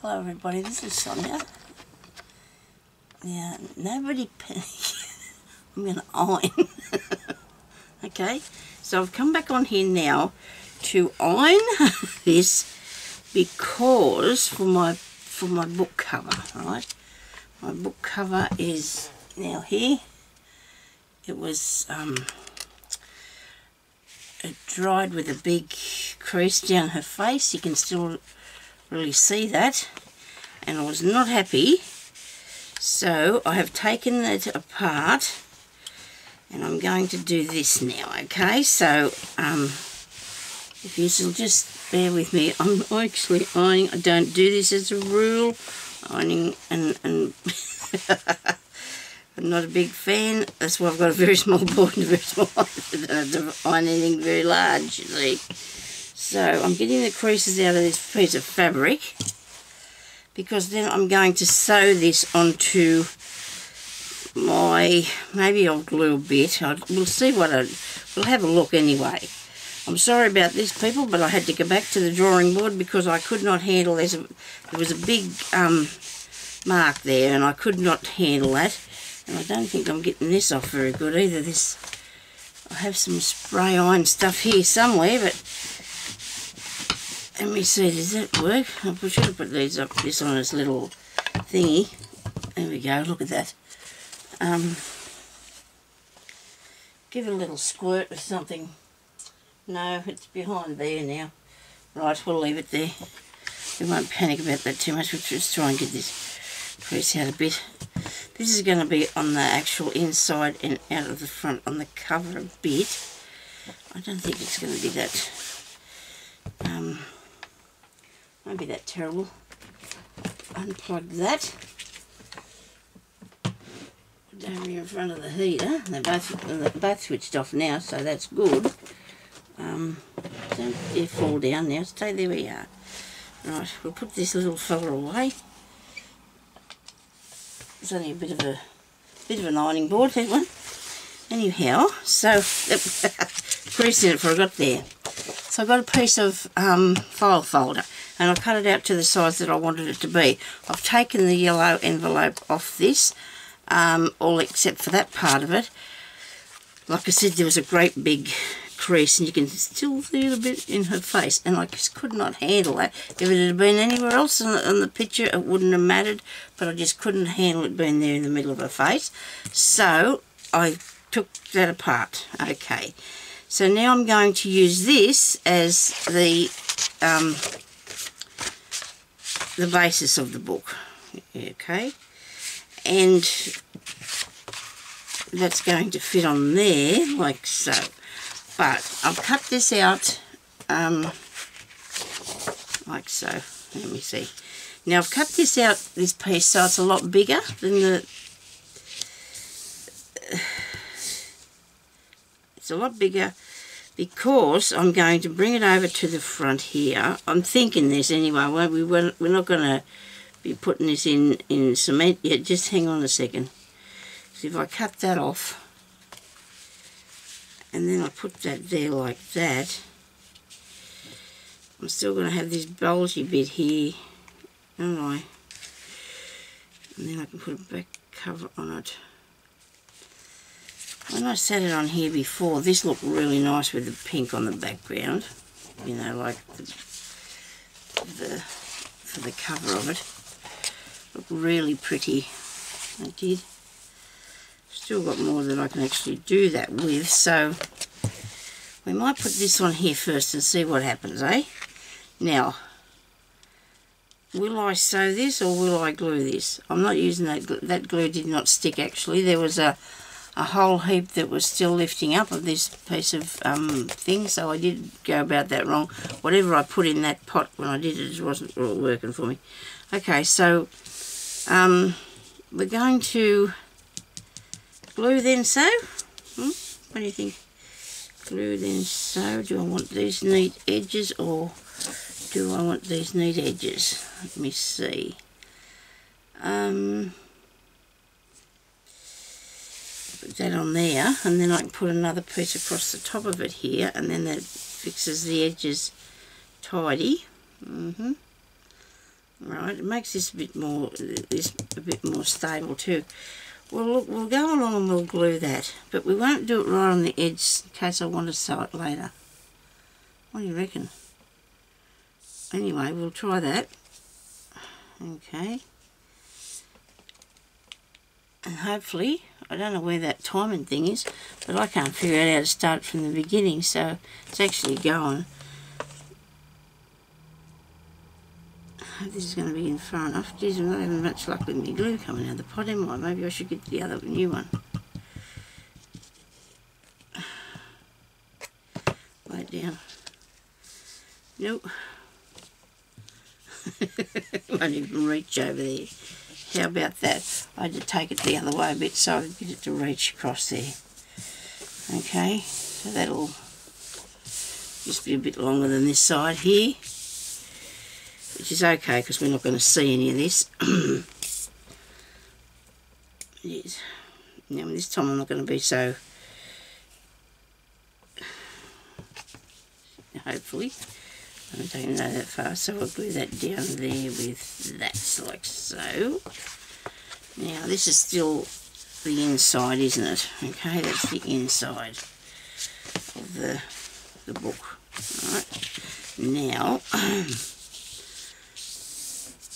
Hello everybody, this is Sonia. Now, nobody I'm going to iron. Okay, so I've come back on here now to iron this because for my book cover, right? My book cover is now here. It was it dried with a big crease down her face. You can still really see that, and I was not happy, so I have taken it apart and I'm going to do this now. Okay, so if you will just bear with me, I'm actually ironing. I don't do this as a rule, ironing, and I'm not a big fan. That's why I've got a very small board and a very small iron. I don't have to iron anything very large, you see. So I'm getting the creases out of this piece of fabric because then I'm going to sew this onto my, maybe I'll glue a bit. We'll see we'll have a look anyway. I'm sorry about this, people, but I had to go back to the drawing board because I could not handle this. There was a big mark there and I could not handle that. And I don't think I'm getting this off very good either. I have some spray iron stuff here somewhere, but let me see, does that work? I should have put this on this little thingy. There we go, look at that. Give it a little squirt or something. No, it's behind there now. Right, we'll leave it there. We won't panic about that too much. We'll just try and get this crease out a bit. This is going to be on the actual inside and out of the front on the cover a bit. I don't think it's going to be that won't be that terrible. Unplug that. Put down here in front of the heater. They're both switched off now, so that's good. Don't dare fall down now. Stay there where you are. Right, we'll put this little fella away. It's only a bit of an ironing board, that one. Anyhow, so crease in it before I got there. So I got a piece of file folder and I cut it out to the size that I wanted it to be. I've taken the yellow envelope off this, all except for that part of it. Like I said, there was a great big crease and you can still see it a bit in her face, and I just could not handle that. If it had been anywhere else on the picture it wouldn't have mattered, but I just couldn't handle it being there in the middle of her face, so I took that apart. Okay, so now I'm going to use this as the basis of the book. Okay, and that's going to fit on there like so. But I've cut this out like so. Let me see. Now I've cut this out, this piece, so it's a lot bigger than the... It's a lot bigger because I'm going to bring it over to the front here. I'm thinking this anyway. We're not going to be putting this in cement yet. Just hang on a second. So if I cut that off, and then I put that there like that, I'm still going to have this bulgy bit here, don't I? And then I can put a back cover on it. When I set it on here before, this looked really nice with the pink on the background, you know, like for the cover of it. Looked really pretty. I did. Still got more that I can actually do that with, so we might put this on here first and see what happens, eh? Now, will I sew this or will I glue this? I'm not using that glue did not stick actually. There was a whole heap that was still lifting up of this piece of thing, so I did go about that wrong. Whatever I put in that pot when I did it, it wasn't all working for me. Okay, so we're going to glue then sew. What do you think? Glue then sew. Do I want these neat edges or do I want these neat edges? Let me see. Put that on there, and then I can put another piece across the top of it here, and then that fixes the edges tidy. Right, it makes this a bit more stable too. Well, look, we'll go along and we'll glue that, but we won't do it right on the edge in case I want to sew it later. What do you reckon? Anyway, we'll try that. Okay. And hopefully, I don't know where that timing thing is, but I can't figure out how to start from the beginning, so it's actually going. I hope this is going to be in far enough. Geez, I'm not having much luck with my glue coming out of the pot, am I? Maybe I should get the other new one. Lay it down. Nope. Won't even reach over there. How about that? I had to take it the other way a bit so I could get it to reach across there. Okay, so that'll just be a bit longer than this side here, which is okay because we're not going to see any of this. It is. Now this time I'm not going to be so, hopefully, I don't even know that far, so I'll glue that down there with that, like so. Now this is still the inside, isn't it? Okay, that's the inside of the book. Alright, now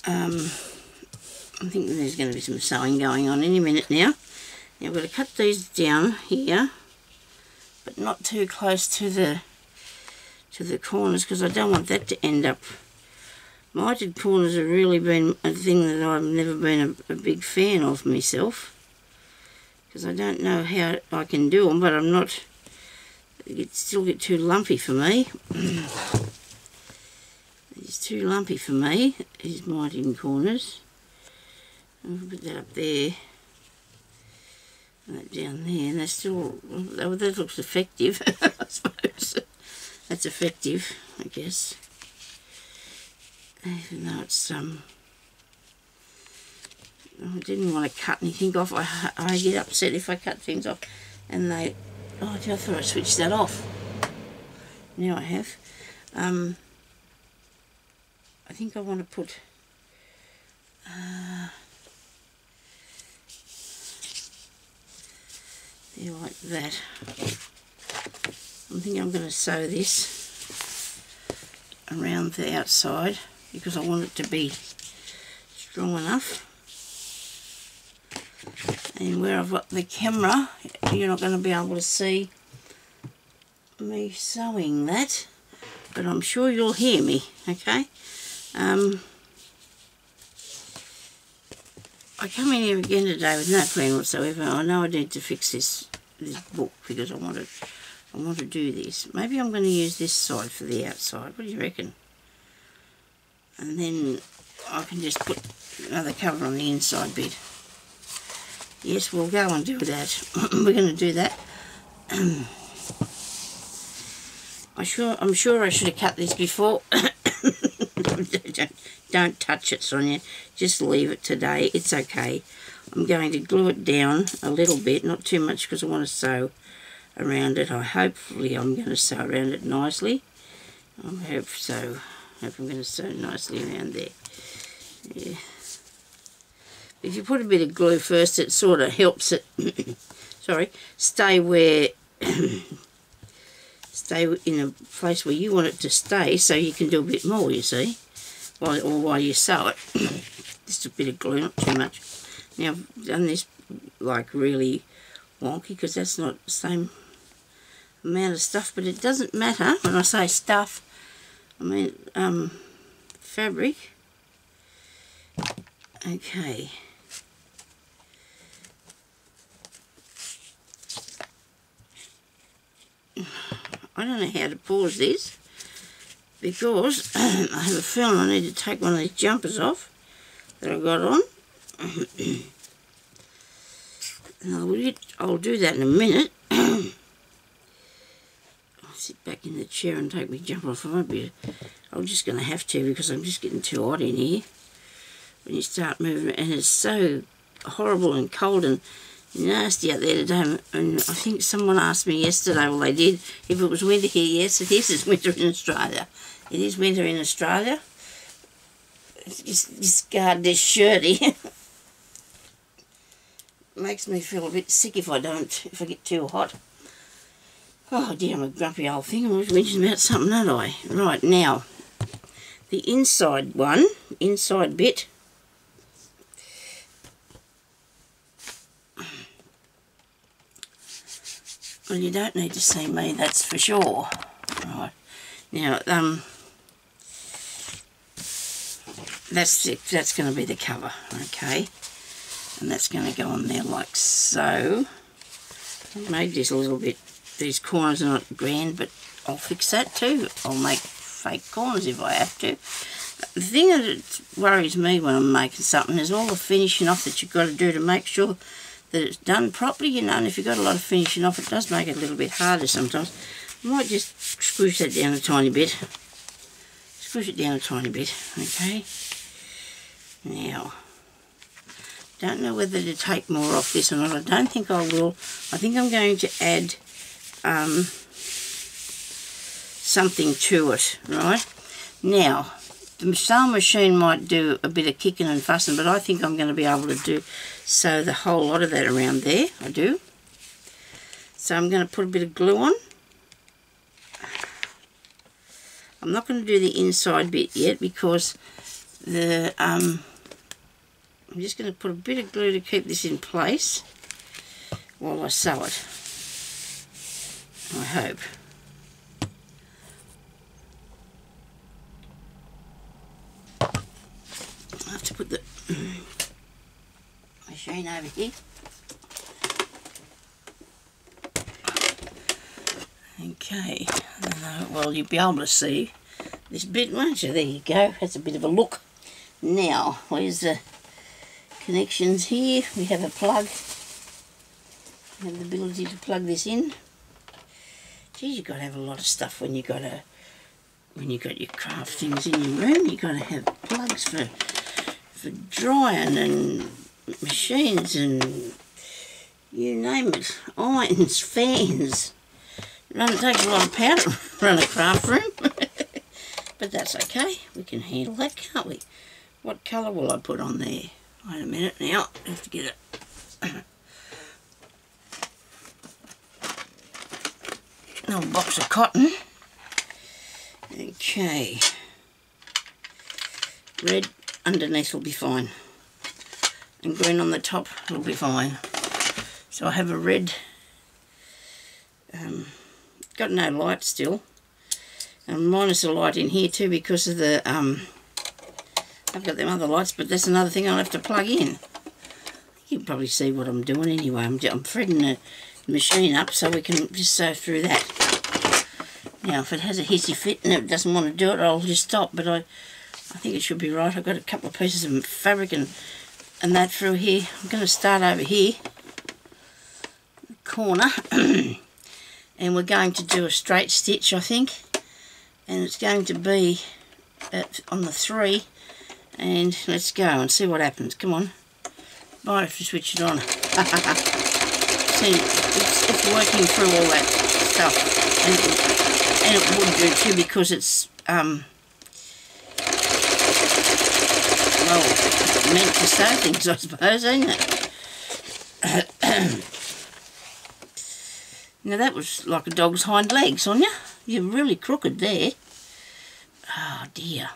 I'm thinking there's going to be some sewing going on any minute now. Now I'm going to cut these down here, but not too close to the corners because I don't want that to end up. Mitered corners have really been a thing that I've never been a big fan of myself, because I don't know how I can do them, but I'm not, it still get too lumpy for me. It's too lumpy for me, these mitered corners. I'll put that up there, and that down there, and that's still, that looks effective, I suppose. That's effective, I guess. Even though it's, I didn't want to cut anything off. I get upset if I cut things off and they, oh, I thought I switched that off. Now I have. I think I want to put, there like that. I think I'm going to sew this around the outside because I want it to be strong enough. And where I've got the camera, you're not going to be able to see me sewing that, but I'm sure you'll hear me, okay? I come in here again today with no plan whatsoever. I know I need to fix this book because I want to do this. Maybe I'm going to use this side for the outside. What do you reckon? And then I can just put another cover on the inside bit. Yes, we'll go and do that. We're going to do that. I'm sure I should have cut this before. Don't touch it, Sonia. Just leave it today. It's okay. I'm going to glue it down a little bit, not too much because I want to sew around it. Hopefully I'm going to sew around it nicely. I hope so. I hope I'm going to sew nicely around there. Yeah. If you put a bit of glue first, it sort of helps it stay where stay in a place where you want it to stay, so you can do a bit more, you see, while you sew it. Just a bit of glue, not too much. Now I've done this like really wonky because that's not the same amount of stuff, but it doesn't matter. When I say stuff, I mean fabric. Okay. I don't know how to pause this because I have a feeling I need to take one of these jumpers off that I got on. And I'll do that in a minute. I'll sit back in the chair and take my jumper off. I'm just going to have to because I'm just getting too hot in here when you start moving, and it's so horrible and cold and nasty out there today. And I think someone asked me yesterday, well they did, if it was winter here. Yes, it is. It's winter in Australia. It is winter in Australia. discard this shirt here. Makes me feel a bit sick if I get too hot. Oh dear, I'm a grumpy old thing. I was whinging about something, aren't I? Right, now, the inside bit, well, you don't need to see me, that's for sure. Right, now, that's going to be the cover, okay? And that's going to go on there like so. I made this a little bit, these corners are not grand, but I'll fix that too. I'll make fake corners if I have to. The thing that worries me when I'm making something is all the finishing off that you've got to do to make sure that it's done properly, you know, and if you've got a lot of finishing off, it does make it a little bit harder sometimes. I might just squish that down a tiny bit. Squish it down a tiny bit, okay? Now, don't know whether to take more off this or not. I don't think I will. I think I'm going to add something to it, right? Now, the sewing machine might do a bit of kicking and fussing, but I think I'm going to be able to sew the whole lot of that around there. I do. So I'm going to put a bit of glue on. I'm not going to do the inside bit yet because I'm just going to put a bit of glue to keep this in place while I sew it. I hope. I have to put the machine over here. Okay, well, you'll be able to see this bit, won't you? There you go, that's a bit of a look. Now, where's the connections here? We have a plug. We have the ability to plug this in. Geez, you've got to have a lot of stuff when you've got your craft things in your room. You've got to have plugs for drying and machines and you name it. Irons, fans. It takes a lot of power to run a craft room. But that's okay. We can handle that, can't we? What colour will I put on there? Wait a minute now. I have to get a box of cotton. Okay. Red underneath will be fine. And green on the top will be fine. So I have a red. Got no light still. And minus a light in here too because of the I've got them other lights, but that's another thing I'll have to plug in. You can probably see what I'm doing anyway. I'm threading the machine up so we can just sew through that. Now if it has a hissy fit and it doesn't want to do it, I'll just stop, but I think it should be right. I've got a couple of pieces of fabric and that through here. I'm going to start over here, the corner, and we're going to do a straight stitch, I think, and it's going to be on the 3, and let's go and see what happens. Come on, might have to switch it on. See, it's working through all that stuff, and it would do too because it's well, meant to sew things, I suppose, ain't it? Now that was like a dog's hind leg, Sonia. You're really crooked there. Oh dear.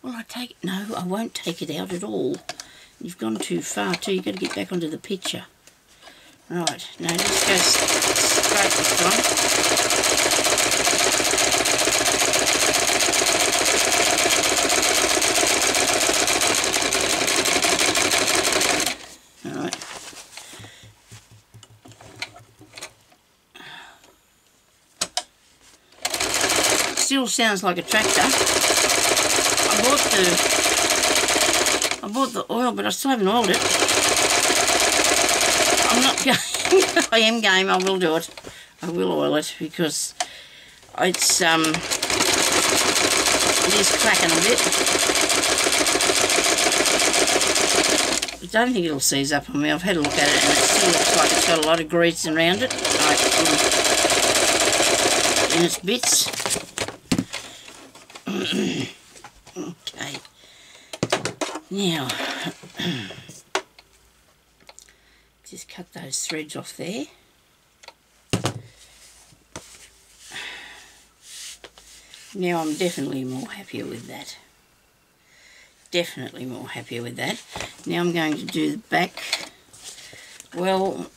Will I take it? No, I won't take it out at all. You've gone too far too. You've got to get back onto the picture. Right, now let's go straight this time. Alright. Still sounds like a tractor. I bought the oil, but I still haven't oiled it. I'm not going. I am game. I will do it. I will oil it because it's it is cracking a bit. I don't think it'll seize up on me. I've had a look at it and it still looks like it's got a lot of grease around it. In its bits. Okay. Now, just cut those threads off there. Now I'm definitely more happier with that. Definitely more happier with that. Now I'm going to do the back. Well,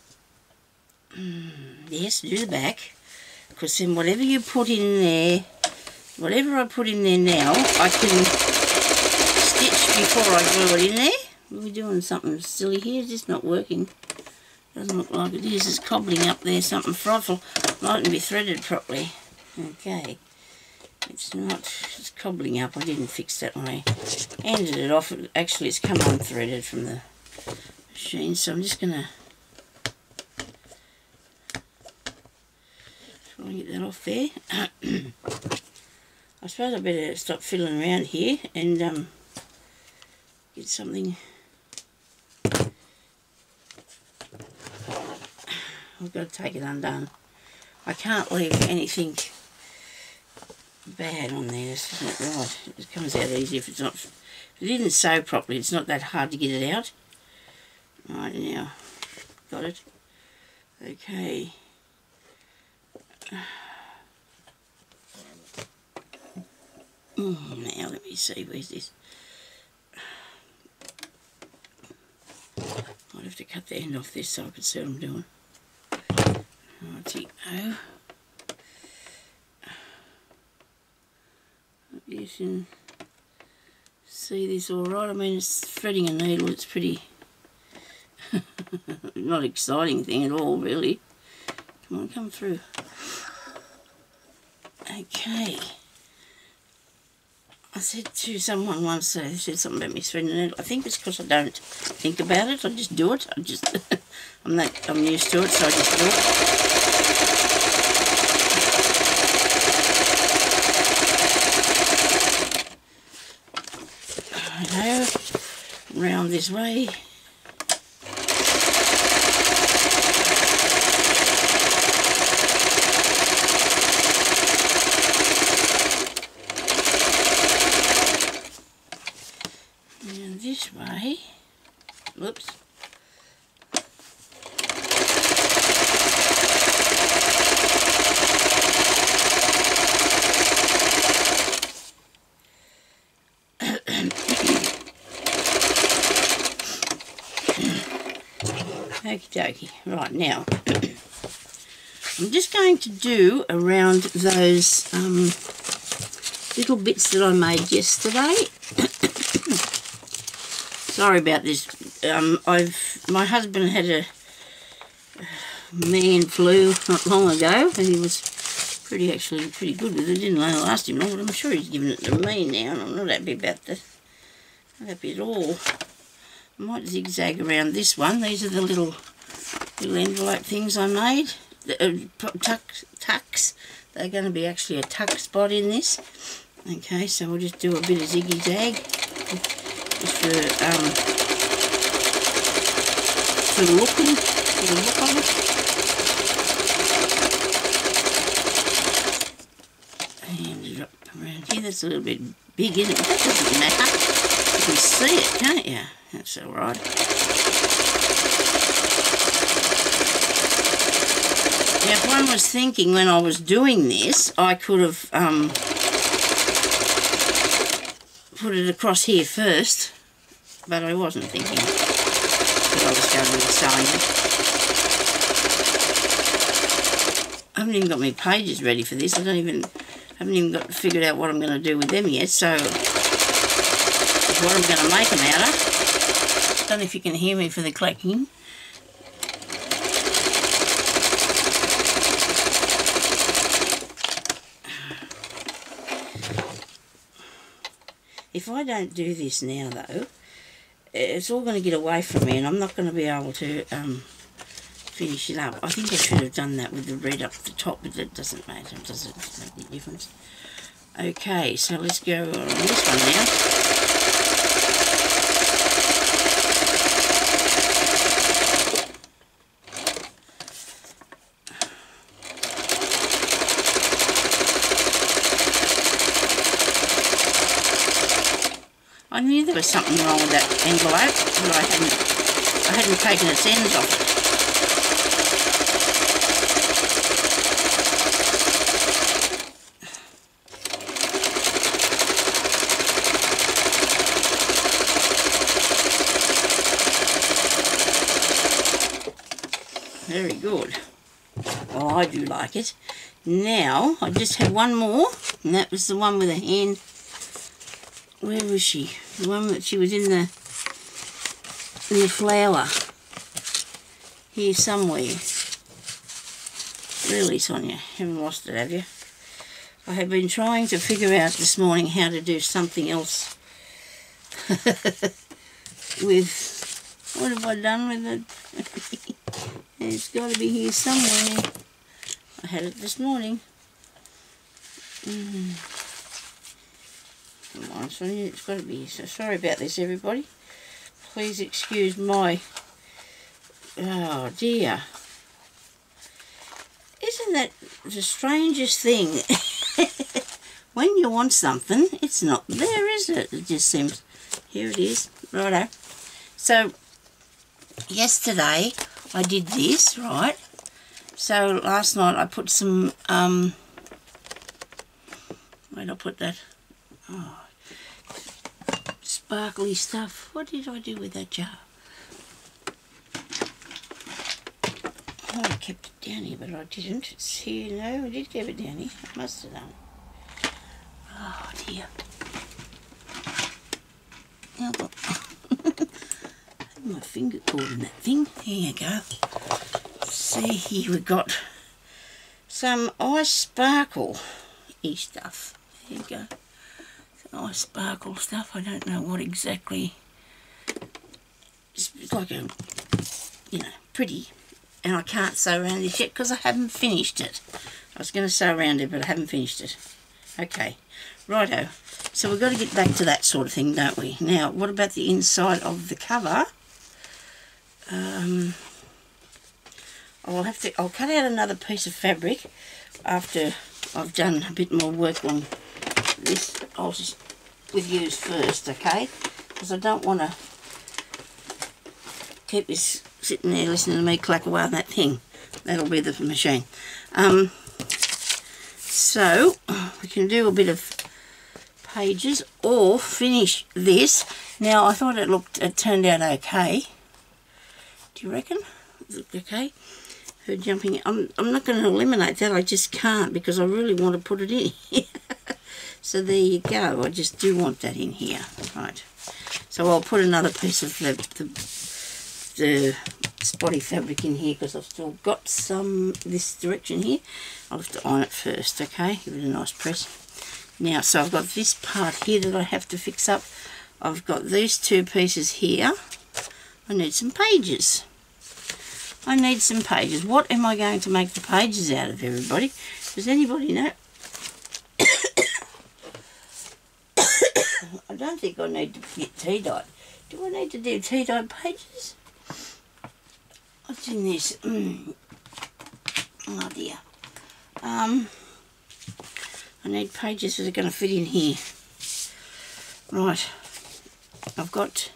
yes, do the back. Because then whatever you put in there, whatever I put in there now, I can stitch before I glue it in there. Are we doing something silly here? Is this not working? Doesn't look like it is. It's cobbling up there, something frightful. Mightn't be threaded properly. Okay. It's not, it's cobbling up. I didn't fix that when I handed it off. Actually, it's come unthreaded from the machine, so I'm just going to try and get that off there. I suppose I better stop fiddling around here and get something. I've got to take it undone. I can't leave anything bad on there, this isn't it right. It comes out easy if it's not, if it didn't sew properly, it's not that hard to get it out. Right, now, got it. Okay. Now let me see, where's this? Might have to cut the end off this so I can see what I'm doing. Righty-o. You can see this all right. I mean, it's threading a needle. It's pretty not exciting thing at all, really. Come on, come through. Okay. I said to someone once, they said something about me threading a needle. I think it's because I don't think about it. I just do it. I'm used to it, so I just do it. Round this way. And this way. Whoops. Okie dokie. Right, now I'm just going to do around those little bits that I made yesterday. Sorry about this. My husband had a man flu not long ago, and he was actually pretty good with it. It didn't last him long, but I'm sure he's given it to me now, and I'm not happy about that. Not happy at all. I might zigzag around this one. These are the little envelope things I made. Tucks. They're going to be actually a tuck spot in this. Okay, so we'll just do a bit of ziggy-zag just for the look of it. And drop around here. That's a little bit big, isn't it? That doesn't matter. You can see it, can't you? That's all right. Now, if one was thinking when I was doing this, I could have put it across here first, but I wasn't thinking that I was going to be sewing it. I haven't even got my pages ready for this. I haven't even got figured out what I'm going to do with them yet, so what I'm going to make them out of. I don't know if you can hear me for the clacking. If I don't do this now, though, it's all going to get away from me, and I'm not going to be able to finish it up. I think I should have done that with the red up the top, but it doesn't matter. It doesn't make any difference. Okay, so let's go on this one now. I knew there was was something wrong with that envelope, but I hadn't taken its ends off. Very good. Well, I do like it. Now, I just had one more, and that was the one with the hand. Where was she? The one that she was in the flower. Here somewhere. Really, Sonia, haven't lost it, have you? I have been trying to figure out this morning how to do something else with, what have I done with it? It's got to be here somewhere. I had it this morning. Come on, Sonia, it's got to be here. So sorry about this, everybody. Please excuse my... Oh, dear. Isn't that the strangest thing? When you want something, it's not there, is it? It just seems... Here it is. Righto. So, yesterday... I did this, right? So last night I put some, where'd I put that? Oh, sparkly stuff. What did I do with that jar? Oh, I kept it down here, but I didn't. It's here. No, I did keep it down here. I must have done. Oh, dear. Oh, look. My finger caught in that thing. There you go. See, here we've got some ice sparkle-y stuff. There you go. Some ice sparkle stuff. I don't know what exactly. It's like a, you know, pretty. And I can't sew around this yet because I haven't finished it. I was going to sew around it, but I haven't finished it. Okay. Righto. So we've got to get back to that sort of thing, don't we? Now, what about the inside of the cover? I'll cut out another piece of fabric after I've done a bit more work on this. I'll just with yous first, okay? Because I don't want to keep this sitting there listening to me clack away on that thing. That'll be the machine. So we can do a bit of pages or finish this. Now I thought it turned out okay. Do you reckon? Is it okay? Her jumping. I'm not going to eliminate that. I just can't because I really want to put it in here. So there you go. I just do want that in here. Right. So I'll put another piece of the spotty fabric in here because I've still got some this direction here. I'll have to iron it first. Okay. Give it a nice press. Now, so I've got this part here that I have to fix up. I've got these two pieces here. I need some pages. I need some pages. What am I going to make the pages out of, everybody? Does anybody know? I don't think I need to get tea-dyed. Do I need to do tea-dyed pages? What's in this? Oh dear. I need pages that are going to fit in here. Right. I've got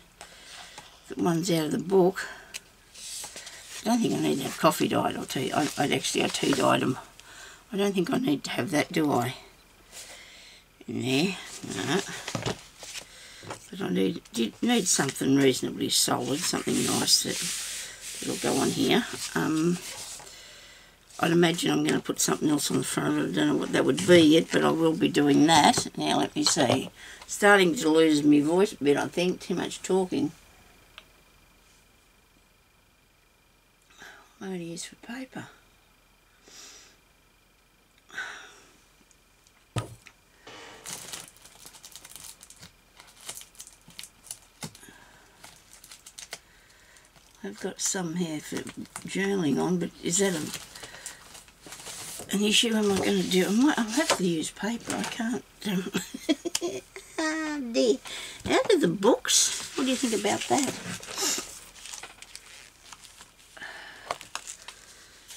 the ones out of the book. I don't think I need to have coffee dyed or tea. I tea dyed them. I don't think I need to have that, do I? In there. No. But I need something reasonably solid, something nice that'll go on here. I'd imagine I'm going to put something else on the front. I don't know what that would be yet, but I will be doing that. Now let me see. Starting to lose my voice a bit, I think. Too much talking. What do I use for paper? I've got some here for journaling on, but is that an issue? Am I going to do? I'll have to use paper. I can't. Ah, dear. Out of the books. What do you think about that?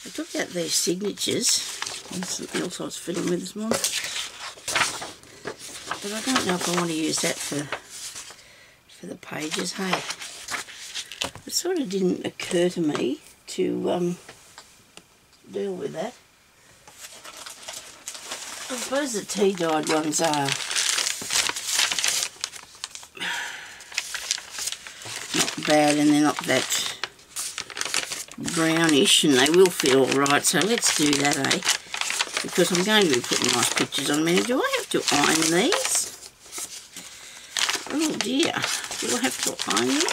I took out these signatures. There's something else I was fiddling with this morning. But I don't know if I want to use that for for the pages, hey. It sort of didn't occur to me to deal with that. I suppose the tea dyed ones are not bad, and they're not that brownish, and they will feel alright, so let's do that, eh? Because I'm going to be putting nice pictures on me. Do I have to iron these? Oh dear, do I have to iron them?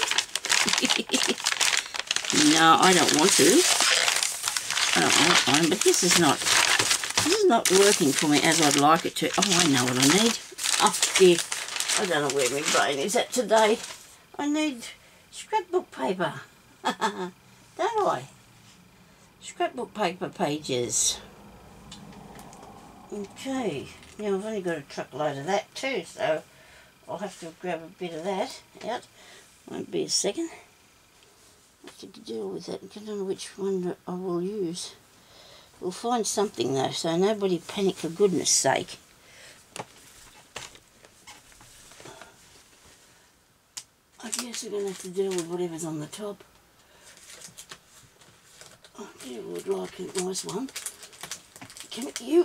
No, I don't want to. I don't want to iron, but this is not working for me as I'd like it to. Oh, I know what I need. Oh dear, I don't know where my brain is at today. I need scrapbook paper. Don't I? Scrapbook paper pages. Okay, now I've only got a truckload of that too, so I'll have to grab a bit of that out. Won't be a second. I have to deal with that. I don't know which one I will use. We'll find something though, so nobody panic for goodness sake. I guess we're going to have to deal with whatever's on the top. I do would like a nice one. Come at you.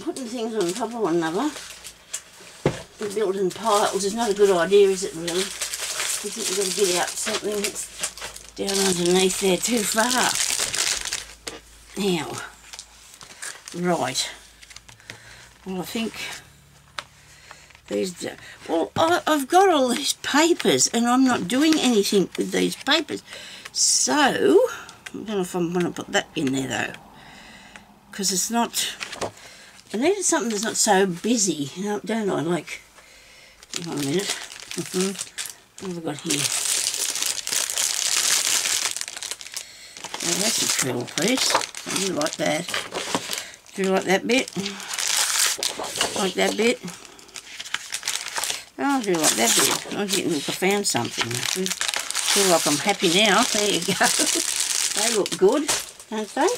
Putting things on top of one another and building piles is not a good idea, is it really? I think we've got to get out something that's down underneath there too far. Now, right. Well, I think these. Well, I've got all these papers, and I'm not doing anything with these papers. So I don't know if I'm going to put that in there though, because it's not. I needed something that's not so busy, you know, don't I? Like, hang on a minute. What have I got here? Oh, that's a frill piece. I do like that. Do you like that bit? Like that bit? Oh, I do like that bit. I didn't look, I found something. I feel like I'm happy now. There you go. They look good, don't they?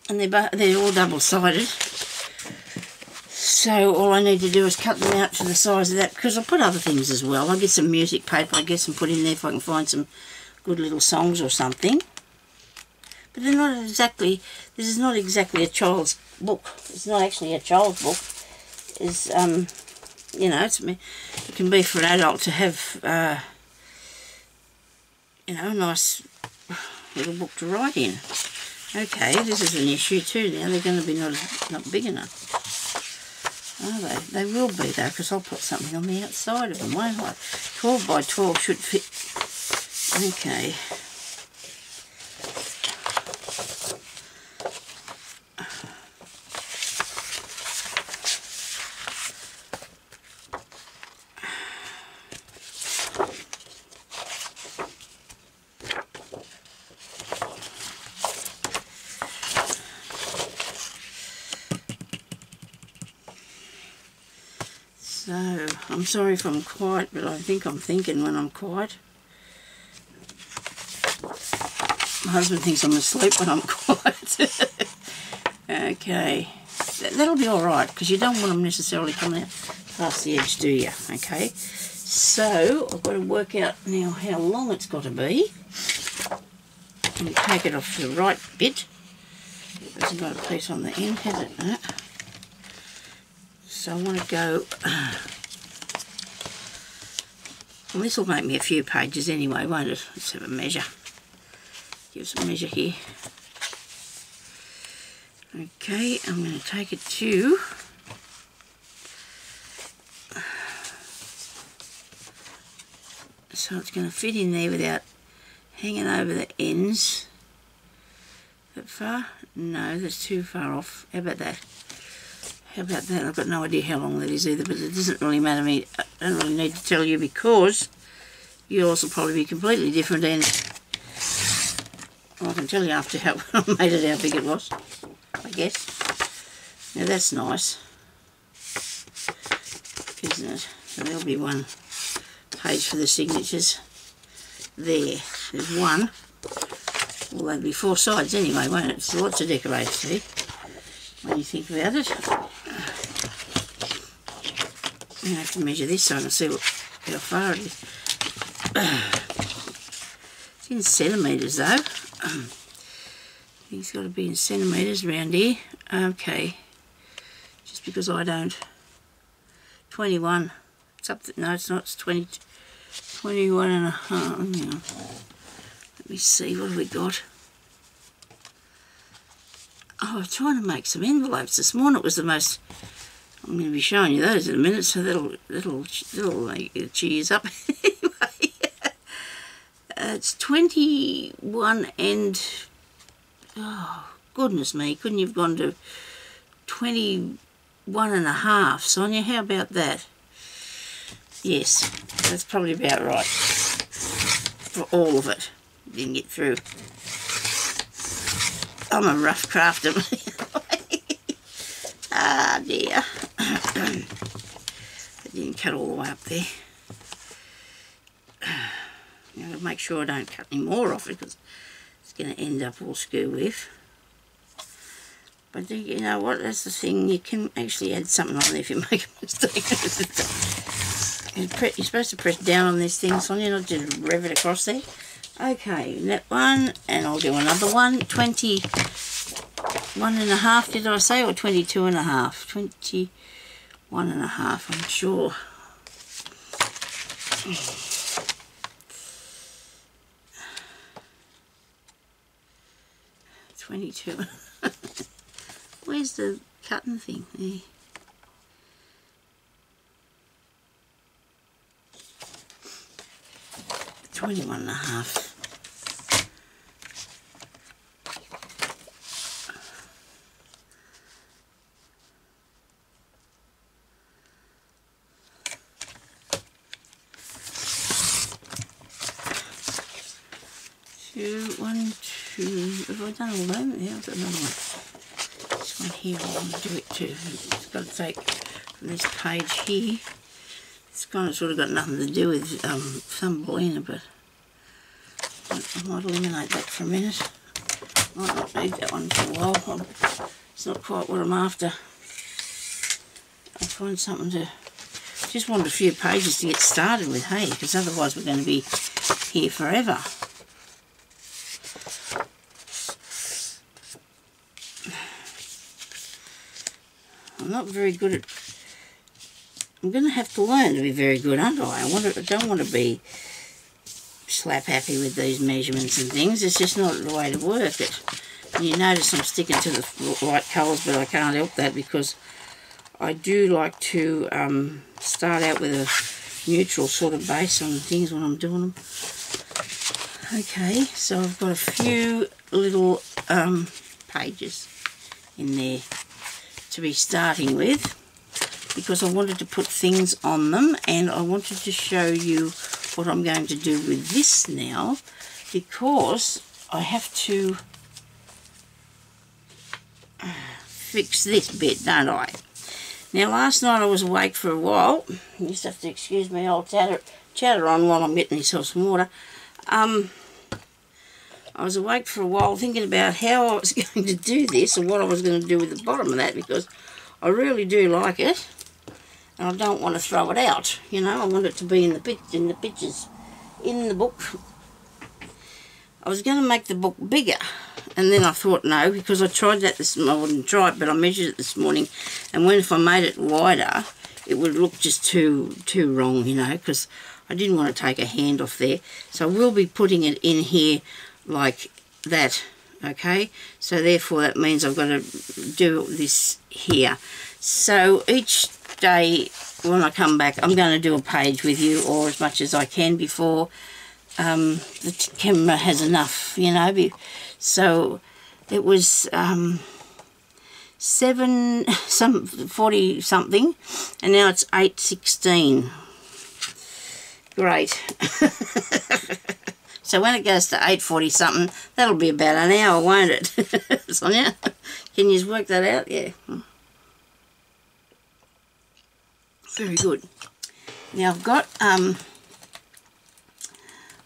And they're all double-sided, so all I need to do is cut them out to the size of that, because I'll put other things as well. I'll get some music paper, I guess, and put in there if I can find some good little songs or something. But they're not exactly, this is not exactly a child's book. It's not actually a child's book. It's, you know, it can be for an adult to have, you know, a nice little book to write in. Okay, this is an issue too now. They're going to be not big enough. Are they? They will be though, because I'll put something on the outside of them, won't I? 12 by 12 should fit. Okay. So, I'm sorry if I'm quiet, but I think I'm thinking when I'm quiet. My husband thinks I'm asleep when I'm quiet. Okay, that'll be alright, because you don't want them necessarily coming out past the edge, do you? Okay, so I've got to work out now how long it's got to be. And take it off to the right bit. There's another piece on the end, has it? No. So I want to go, well, this will make me a few pages anyway, won't it? Let's have a measure. Give us a measure here. Okay, I'm going to take it to, so it's going to fit in there without hanging over the ends. That far? No, that's too far off. How about that? How about that? I've got no idea how long that is either, but it doesn't really matter to me. I don't really need to tell you, because yours will probably be completely different, and well, I can tell you after how I made it how big it was, I guess. Now that's nice, isn't it? So there'll be one page for the signatures. There's one. Well, there'll be 4 sides anyway, won't it? There's lots of decorated, see, when you think about it. I'm going to have to measure this so I can see how far it is. It's in centimetres though. I think it's got to be in centimetres around here. Okay. Just because I don't. 21. It's up to, no it's not, it's 20, 21 and a half. Hang on. Let me see, what have we got? Oh, I'm trying to make some envelopes this morning. It was the most, I'm going to be showing you those in a minute, so that'll make you cheers up. Anyway, it's 21 and, oh, goodness me, couldn't you have gone to 21 and a half, Sonia? How about that? Yes, that's probably about right for all of it. Didn't get through. I'm a rough crafter. Ah dear. I didn't cut all the way up there. Now to make sure I don't cut any more off it because it's going to end up all skew with. But you know what, that's the thing, you can actually add something on there if you make a mistake. You're supposed to press down on this thing, Sonia, not just rev it across there. Okay, that one, and I'll do another one. 21 and a half, did I say, or 22 and a half? 21 and a half, I'm sure. 22. Where's the cutting thing? There. $21 and a half. One, two. Have I done all of them? Yeah, I've got another one. This one here, I want to do it too. It's got to take from this page here. It's kind of sort of got nothing to do with Thumbelina, but I might eliminate that for a minute. Might not need that one for a while. It's not quite what I'm after. I'll find something to... Just wanted a few pages to get started with, hey, because otherwise we're going to be here forever. I'm not very good at... I'm going to have to learn to be very good, aren't I? I don't want to be slap happy with these measurements and things. It's just not the way to work it. And you notice I'm sticking to the right colours, but I can't help that because I do like to start out with a neutral sort of base on things when I'm doing them. Okay, so I've got a few little pages in there to be starting with because I wanted to put things on them, and I wanted to show you what I'm going to do with this now because I have to fix this bit, don't I? Now last night I was awake for a while. You just have to excuse me, I'll chatter on while I'm getting myself some water. I was awake for a while thinking about how I was going to do this and what I was going to do with the bottom of that because I really do like it and I don't want to throw it out, you know. I want it to be in the pictures in the book. I was going to make the book bigger and then I thought no, because I tried that I wouldn't try it, but I measured it this morning, and if I made it wider it would look just too wrong, you know, because I didn't want to take a hand off there. So I will be putting it in here like that, okay? So therefore that means I've got to do this here. So each day when I come back I'm going to do a page with you, or as much as I can before the camera has enough, you know. So it was 40 something and now it's 8:16. Great. So when it goes to 8:40 something, that'll be about an hour, won't it? Sonia, can you work that out? Yeah. Very good. Now I've got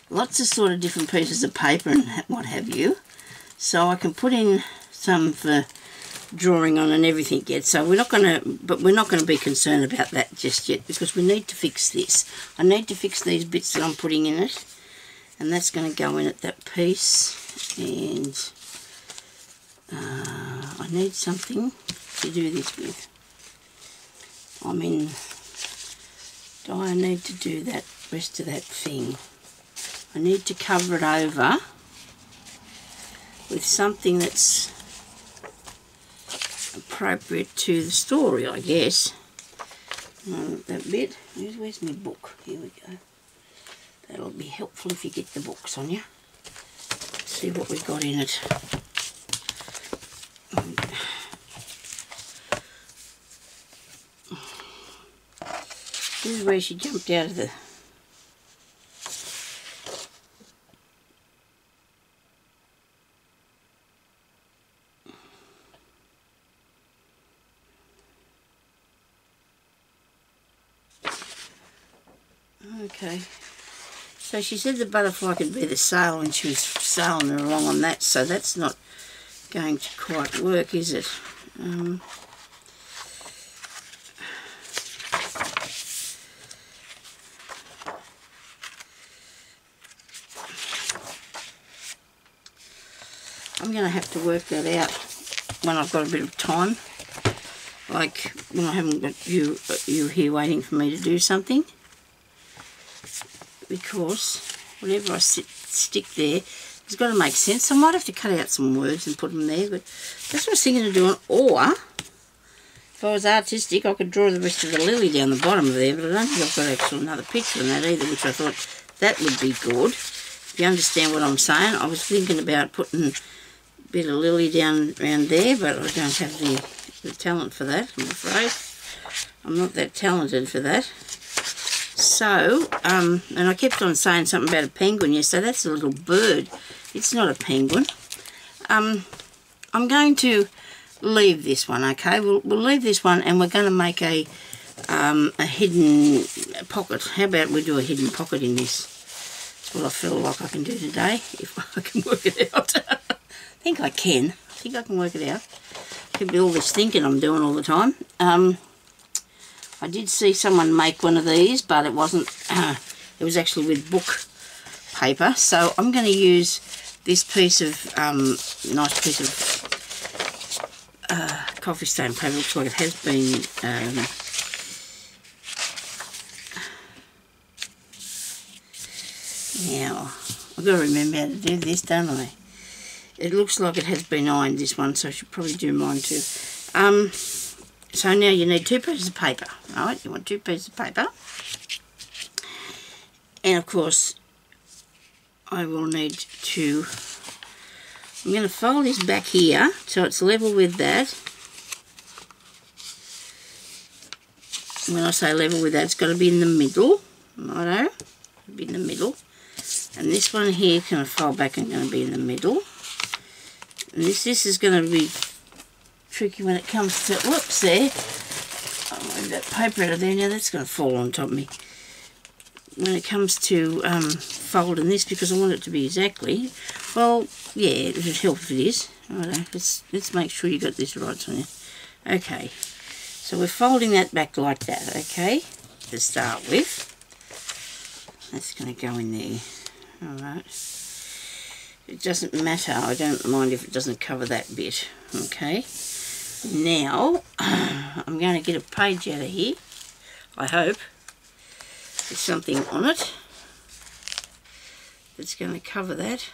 lots of sort of different pieces of paper and what have you. So I can put in some for drawing on and everything yet, so we're not going to be concerned about that just yet, because we need to fix this. I need to fix these bits that I'm putting in it, and that's going to go in at that piece, and I need something to do this with. Do I need to do that rest of that thing? I need to cover it over with something that's appropriate to the story, I guess. That bit. Where's my book? Here we go. That'll be helpful if you get the book, Sonia. Let's see what we've got in it. This is where she jumped out of the... Okay. So she said the butterfly could be the sail when she was sailing along on that, so that's not going to quite work, is it? I'm going to have to work that out when I've got a bit of time, like when I haven't got you here waiting for me to do something, because whatever I stick there, it's got to make sense. I might have to cut out some words and put them there, but that's what I was thinking of doing. Or, if I was artistic, I could draw the rest of the lily down the bottom of there, but I don't think I've got actually another picture of that either, which I thought that would be good. If you understand what I'm saying, I was thinking about putting a bit of lily down around there, but I don't have the talent for that, I'm afraid. I'm not that talented for that. So, and I kept on saying something about a penguin yesterday. That's a little bird. It's not a penguin. I'm going to leave this one, okay? We'll leave this one, and we're going to make a hidden pocket. How about we do a hidden pocket in this? That's what I feel like I can do today, if I can work it out. I think I can. I think I can work it out. Could be all this thinking I'm doing all the time. I did see someone make one of these, but it wasn't, it was actually with book paper. So I'm going to use this piece of, nice piece of coffee stain paper. Looks like it has been, now, I've got to remember how to do this, don't I? It looks like it has been ironed, this one, so I should probably do mine too. So now you need 2 pieces of paper, right? You want 2 pieces of paper. And of course, I will need to, I'm going to fold this back here so it's level with that. And when I say level with that, it's got to be in the middle, righto? It'll be in the middle. And this one here can fold back and going to be in the middle. And this is going to be tricky when it comes to, whoops, there. I'll move that paper out of there now, that's going to fall on top of me. When it comes to folding this, because I want it to be exactly, well, yeah, it would help if it is. Alright, let's make sure you got this right, Sonia. Okay, so we're folding that back like that, okay, to start with. That's going to go in there. Alright. It doesn't matter, I don't mind if it doesn't cover that bit, okay. Now, I'm going to get a page out of here, I hope. There's something on it that's going to cover that.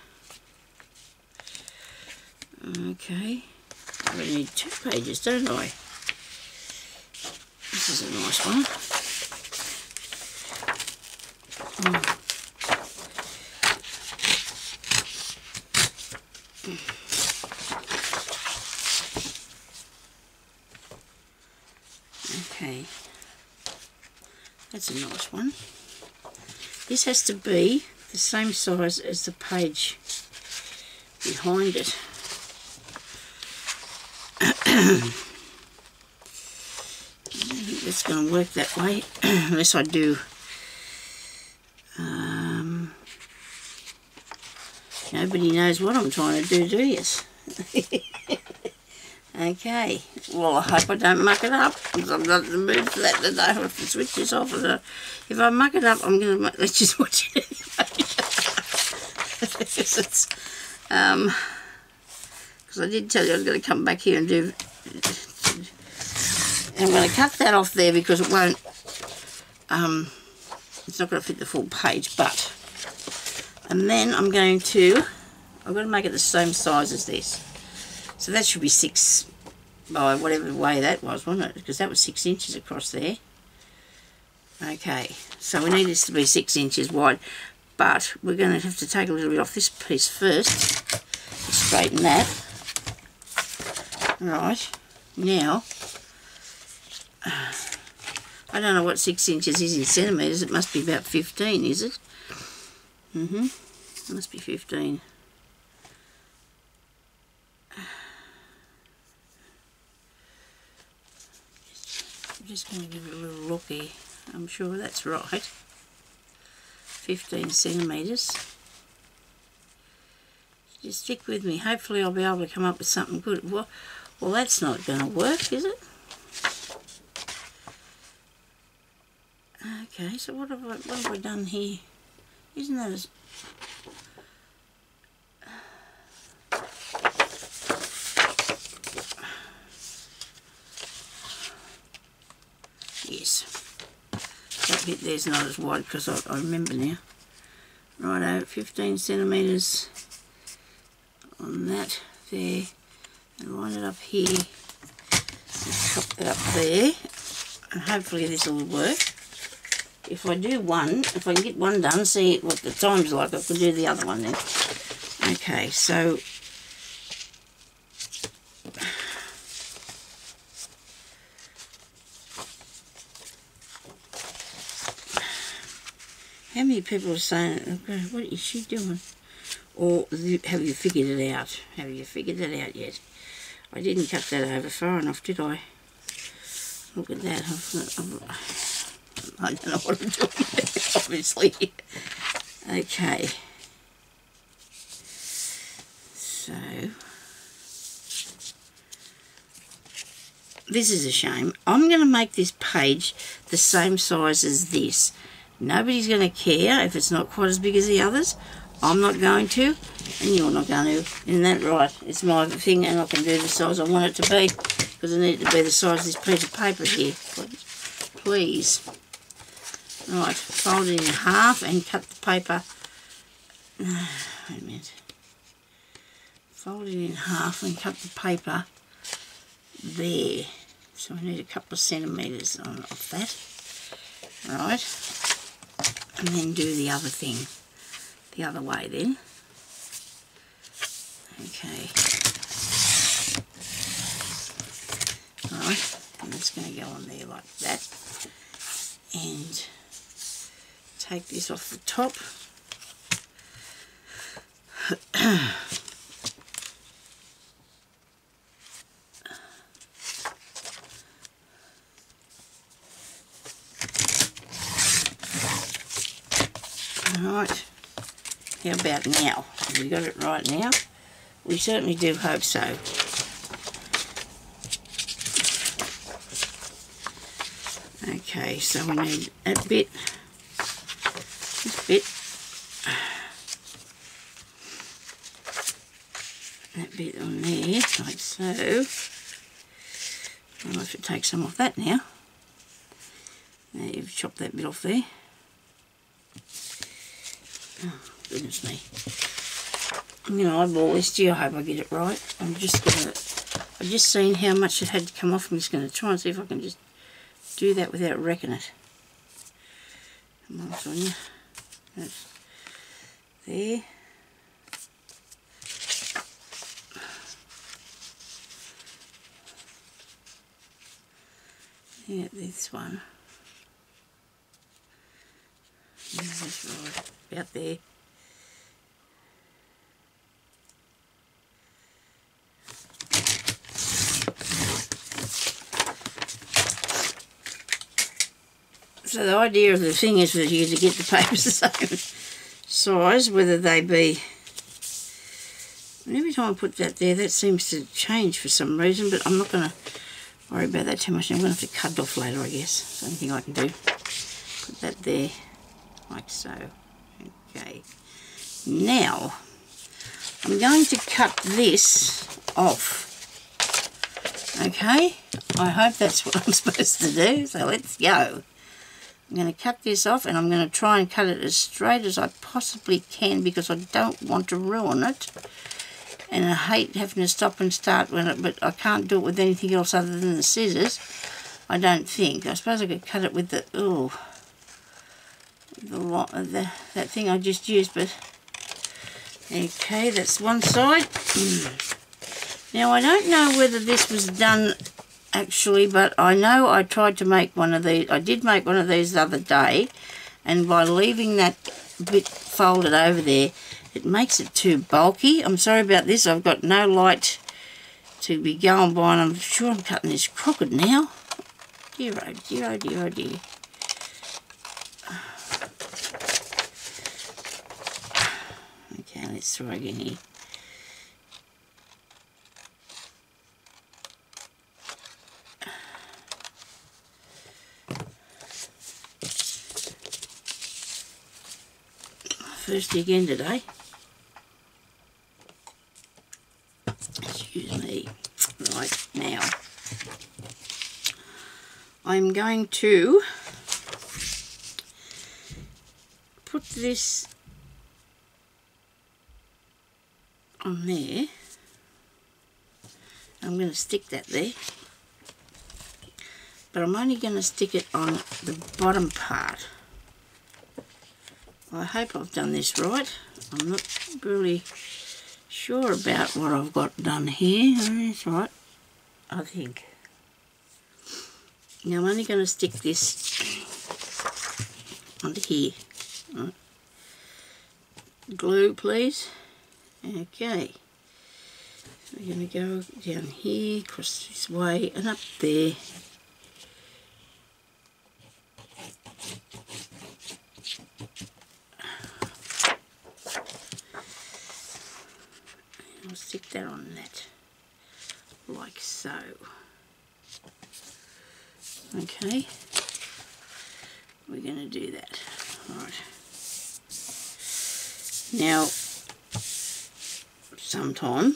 Okay, I need 2 pages, don't I? This is a nice one. Okay, that's a nice one. This has to be the same size as the page behind it. It's going to work that way, unless I do. Nobody knows what I'm trying to do you? Okay, well I hope I don't muck it up, because I've got to move to that today. I have to switch this off. If I muck it up, I'm going to let's just watch it anyway. Because I did tell you I was going to come back here and do, I'm going to cut that off there because it won't, it's not going to fit the full page, but, and then I've got to make it the same size as this. So that should be 6 by whatever way that was, wasn't it? Because that was 6 inches across there. Okay, so we need this to be 6 inches wide, but we're going to have to take a little bit off this piece first to straighten that. Right, now, I don't know what 6 inches is in centimetres. It must be about 15, is it? It must be 15. I'm just going to give it a little look here. I'm sure that's right. 15 centimetres. Just stick with me. Hopefully I'll be able to come up with something good. Well that's not going to work, is it? Okay, so what have I done here? Isn't that as... Yes. That bit there's not as wide because I remember now. Righto, 15 centimetres on that there. And line it up here. And chop it up there. And hopefully this will work. If I do one, if I can get one done, see what the time's like, I can do the other one then. Okay, so how many people are saying, okay, what is she doing? Or have you figured it out? Have you figured it out yet? I didn't cut that over far enough, did I? Look at that. I don't know what I'm doing, obviously. Okay. So, this is a shame. I'm going to make this page the same size as this. Nobody's going to care if it's not quite as big as the others. I'm not going to, and you're not going to. Isn't that right? It's my thing, and I can do the size I want it to be, because I need it to be the size of this piece of paper here. Please. Right, fold it in half and cut the paper. Wait a minute. Fold it in half and cut the paper there. So we need a couple of centimetres off that. Right. And then do the other thing. The other way then. Okay. Right. And that's going to go on there like that. And take this off the top. Alright, how about now? Have we got it right now? We certainly do hope so. Okay, so we need that bit, this bit, that bit on there, like so. I'll have to take some off that now. Now you've chopped that bit off there. Oh, goodness me. I'm going to eyeball this. Gee, I hope I get it right. I've just seen how much it had to come off. I'm just going to try and see if I can just do that without wrecking it. Come on, Sonia. That's there. Yeah, this one. Yeah, that's right. About there. So the idea of the thing is for you to get the papers the same size, whether they be And every time I put that there, that seems to change for some reason, but I'm not going to worry about that too much. I'm going to have to cut it off later, I guess. That's the only thing I can do. Put that there, like so. Okay. Now, I'm going to cut this off. Okay? I hope that's what I'm supposed to do, so let's go. I'm going to cut this off, and I'm going to try and cut it as straight as I possibly can because I don't want to ruin it. And I hate having to stop and start with it, but I can't do it with anything else other than the scissors, I don't think. I suppose I could cut it with the, that thing I just used, but okay, that's one side. Now, I don't know whether this was done actually, but I know I tried to make one of these. I did make one of these the other day, and by leaving that bit folded over there, it makes it too bulky. I'm sorry about this. I've got no light to be going by, and I'm sure I'm cutting this crooked now. Dear, oh dear, oh dear, oh dear. Okay, let's try again here. First again today. Excuse me. Right, now I'm going to put this on there. I'm going to stick that there, but I'm only going to stick it on the bottom part. I hope I've done this right. I'm not really sure about what I've got done here. That's right, I think. Now I'm only going to stick this onto here. Right. Glue, please. Okay. So we're going to go down here, across this way, and up there. I'll stick that on that, like so. Okay, we're going to do that. Alright. Now, sometime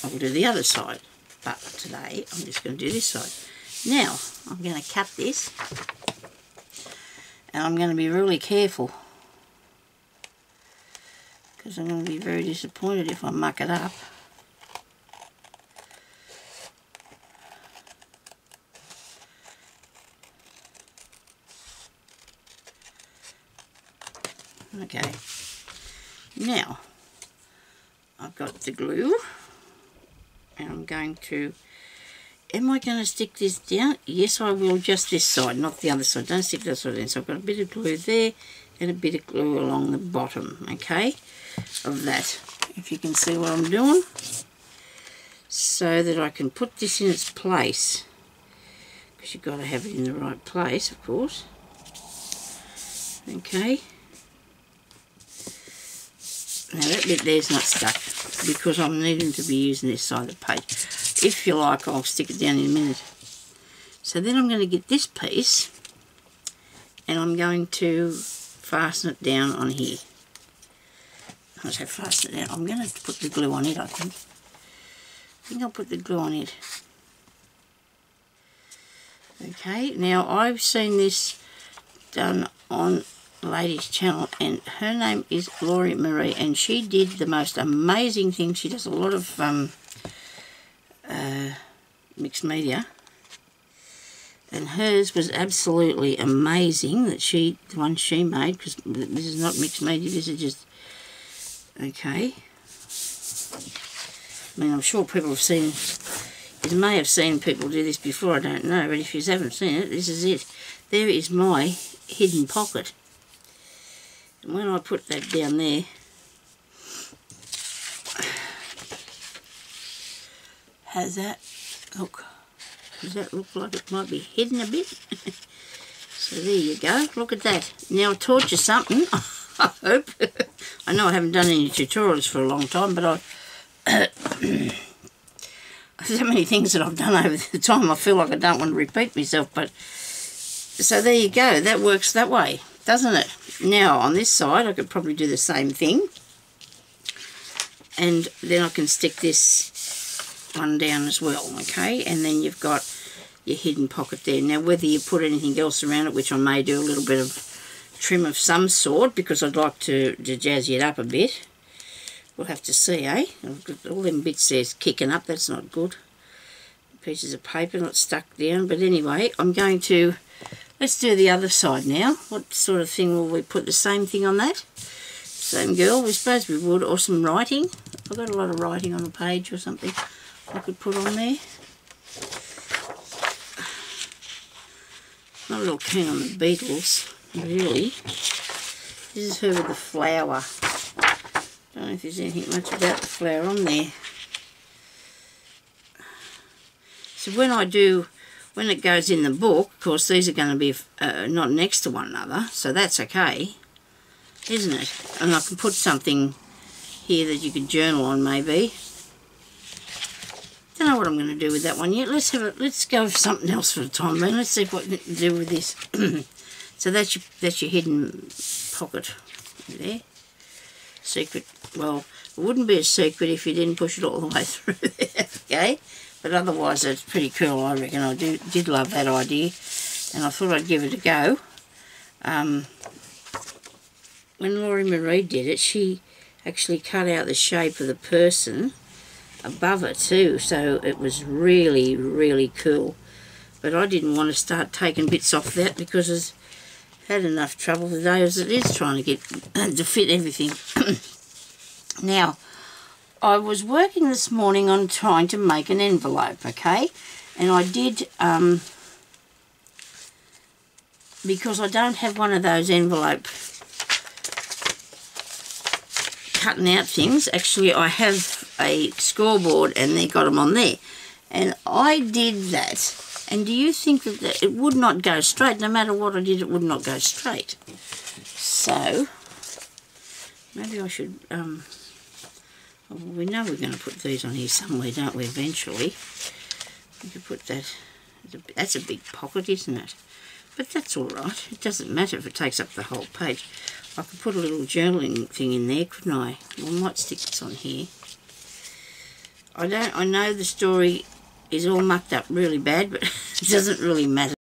I'll do the other side, but today I'm just going to do this side. Now, I'm going to cut this, and I'm going to be really careful, because I'm going to be very disappointed if I muck it up. Okay, now I've got the glue, and I'm going to, am I going to stick this down? Yes, I will, just this side, not the other side. Don't stick that side in. So I've got a bit of glue there and a bit of glue along the bottom, okay, of that, if you can see what I'm doing, so that I can put this in its place, because you've got to have it in the right place, of course. Okay. Now that bit there's not stuck, because I'm needing to be using this side of the page. If you like, I'll stick it down in a minute. So then I'm going to get this piece, and I'm going to fasten it down on here. I say fasten it down. I'm going to put the glue on it, I think. I think I'll put the glue on it. Okay, now I've seen this done on a lady's channel, and her name is Gloria Marie, and she did the most amazing thing. She does a lot of mixed media, and hers was absolutely amazing, that the one she made, because this is not mixed media, this is just, okay. I mean, I'm sure people have seen, you may have seen people do this before, I don't know, but if you haven't seen it, this is it. There is my hidden pocket. And when I put that down there, how's that look? Does that look like it might be hidden a bit? So there you go, look at that. Now I taught you something, I hope. I know I haven't done any tutorials for a long time, but I've so many things that I've done over the time, I feel like I don't want to repeat myself, but so there you go, that works that way, doesn't it? Now on this side I could probably do the same thing, and then I can stick this one down as well, okay? And then you've got your hidden pocket there. Now whether you put anything else around it, which I may do a little bit of trim of some sort, because I'd like to jazzy it up a bit. We'll have to see, eh? I've got all them bits there kicking up, that's not good. Pieces of paper not stuck down, but anyway, I'm going to, let's do the other side now. What sort of thing will we put? The same thing on that? Same girl, we suppose we would, or some writing. I've got a lot of writing on a page or something I could put on there. Not real keen on the Beatles, really. This is her with the flower. Don't know if there's anything much about the flower on there. So when it goes in the book, of course these are going to be not next to one another, so that's okay, isn't it? And I can put something here that you could journal on maybe. Don't know what I'm going to do with that one yet. Let's go with something else for the time being. Let's see what we can do with this. So that's your hidden pocket there. Secret. Well, it wouldn't be a secret if you didn't push it all the way through there, okay? But otherwise, it's pretty cool, I reckon. I did love that idea, and I thought I'd give it a go. When Laurie Marie did it, she actually cut out the shape of the person above it too, so it was really, really cool. But I didn't want to start taking bits off that because I've had enough trouble today as it is trying to get to fit everything. Now, I was working this morning on trying to make an envelope, okay? And I did, because I don't have one of those envelope cutting out things. Actually, I have a scoreboard and they got them on there. And I did that. And do you think that it would not go straight? No matter what I did, it would not go straight. So, maybe I should... well, we know we're going to put these on here somewhere, don't we, eventually? We could put that... That's a big pocket, isn't it? But that's all right. It doesn't matter if it takes up the whole page. I could put a little journaling thing in there, couldn't I? Well, I might stick this on here. I know the story is all mucked up really bad, but it doesn't really matter.